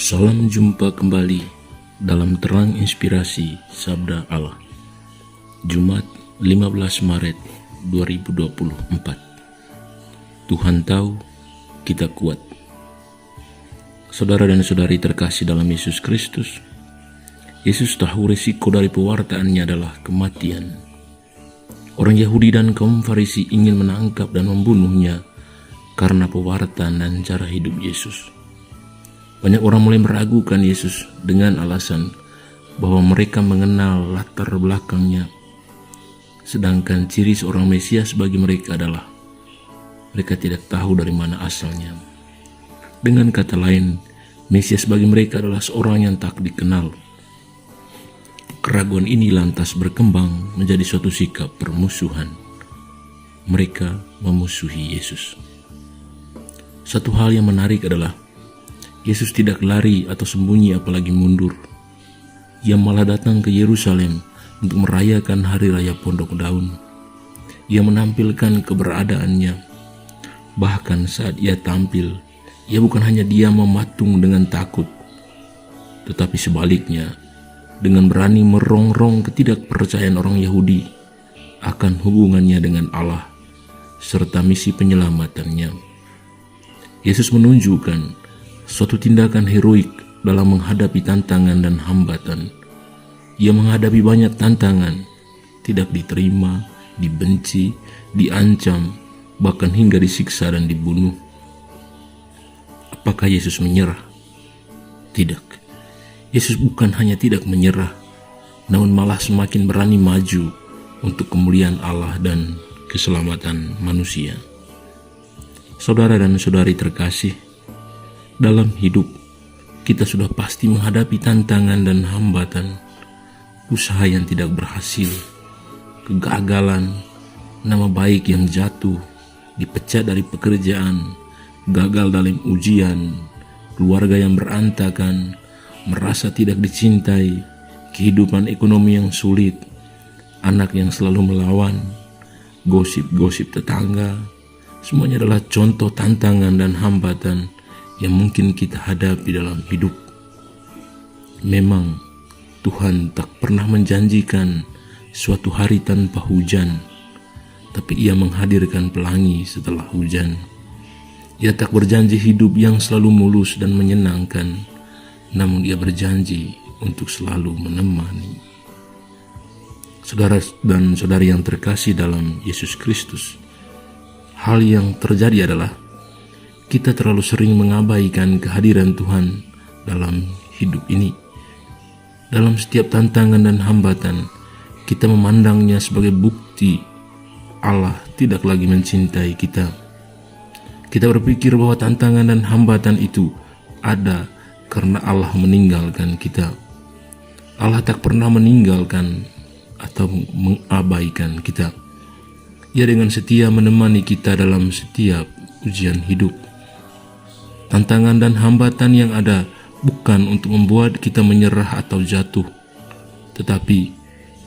Salam jumpa kembali dalam Terang Inspirasi Sabda Allah. Jumat 15 Maret 2024. Tuhan tahu kita kuat. Saudara dan saudari terkasih dalam Yesus Kristus, Yesus tahu risiko dari pewartaannya adalah kematian. Orang Yahudi dan kaum Farisi ingin menangkap dan membunuhnya karena pewartaan dan cara hidup Yesus. Banyak orang mulai meragukan Yesus dengan alasan bahwa mereka mengenal latar belakangnya. Sedangkan ciri seorang Mesias bagi mereka adalah mereka tidak tahu dari mana asalnya. Dengan kata lain, Mesias bagi mereka adalah seorang yang tak dikenal. Keraguan ini lantas berkembang menjadi suatu sikap permusuhan. Mereka memusuhi Yesus. Satu hal yang menarik adalah Yesus tidak lari atau sembunyi apalagi mundur. Ia malah datang ke Yerusalem untuk merayakan hari raya Pondok Daun. Ia menampilkan keberadaannya. Bahkan saat ia tampil, ia bukan hanya diam mematung dengan takut, tetapi sebaliknya, dengan berani merongrong ketidakpercayaan orang Yahudi akan hubungannya dengan Allah serta misi penyelamatannya. Yesus menunjukkan suatu tindakan heroik dalam menghadapi tantangan dan hambatan. Ia menghadapi banyak tantangan, tidak diterima, dibenci, diancam, bahkan hingga disiksa dan dibunuh. Apakah Yesus menyerah? Tidak. Yesus bukan hanya tidak menyerah, namun malah semakin berani maju untuk kemuliaan Allah dan keselamatan manusia. Saudara dan saudari terkasih, dalam hidup, kita sudah pasti menghadapi tantangan dan hambatan, usaha yang tidak berhasil, kegagalan, nama baik yang jatuh, dipecat dari pekerjaan, gagal dalam ujian, keluarga yang berantakan, merasa tidak dicintai, kehidupan ekonomi yang sulit, anak yang selalu melawan, gosip-gosip tetangga. Semuanya adalah contoh tantangan dan hambatan yang mungkin kita hadapi dalam hidup. Memang Tuhan tak pernah menjanjikan suatu hari tanpa hujan, tapi Ia menghadirkan pelangi setelah hujan. Ia tak berjanji hidup yang selalu mulus dan menyenangkan, namun Ia berjanji untuk selalu menemani. Saudara dan saudari yang terkasih dalam Yesus Kristus, hal yang terjadi adalah kita terlalu sering mengabaikan kehadiran Tuhan dalam hidup ini. Dalam setiap tantangan dan hambatan, kita memandangnya sebagai bukti Allah tidak lagi mencintai kita. Kita berpikir bahwa tantangan dan hambatan itu ada karena Allah meninggalkan kita. Allah tak pernah meninggalkan atau mengabaikan kita. Ia dengan setia menemani kita dalam setiap ujian hidup. Tantangan dan hambatan yang ada bukan untuk membuat kita menyerah atau jatuh, tetapi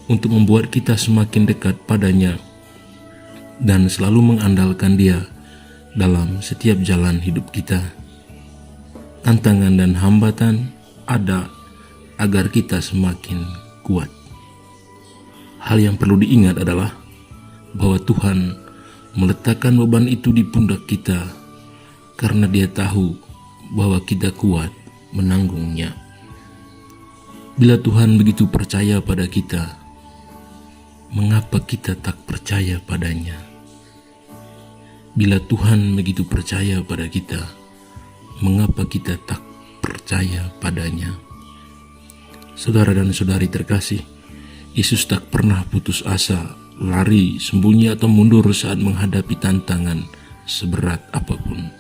untuk membuat kita semakin dekat padanya dan selalu mengandalkan Dia dalam setiap jalan hidup kita. Tantangan dan hambatan ada agar kita semakin kuat. Hal yang perlu diingat adalah bahwa Tuhan meletakkan beban itu di pundak kita karena Dia tahu bahwa kita kuat menanggungnya. Bila Tuhan begitu percaya pada kita, mengapa kita tak percaya padanya? Bila Tuhan begitu percaya pada kita, mengapa kita tak percaya padanya? Saudara dan saudari terkasih, Yesus tak pernah putus asa, lari, sembunyi atau mundur saat menghadapi tantangan seberat apapun.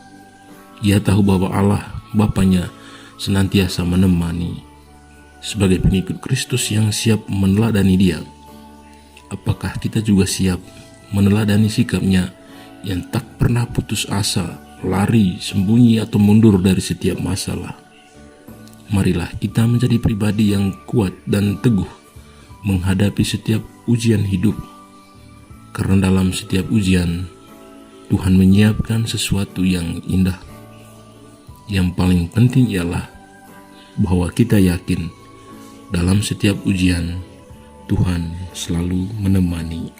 Ia tahu bahwa Allah, Bapanya, senantiasa menemani. Sebagai pengikut Kristus yang siap meneladani Dia, apakah kita juga siap meneladani sikapnya yang tak pernah putus asa, lari, sembunyi atau mundur dari setiap masalah? Marilah kita menjadi pribadi yang kuat dan teguh menghadapi setiap ujian hidup, karena dalam setiap ujian Tuhan menyiapkan sesuatu yang indah. Yang paling penting ialah bahwa kita yakin dalam setiap ujian Tuhan selalu menemani.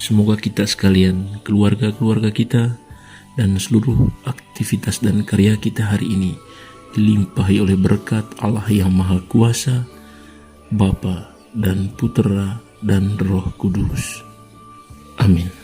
Semoga kita sekalian, keluarga-keluarga kita, dan seluruh aktivitas dan karya kita hari ini dilimpahi oleh berkat Allah yang Maha Kuasa, Bapa dan Putera dan Roh Kudus. Amin.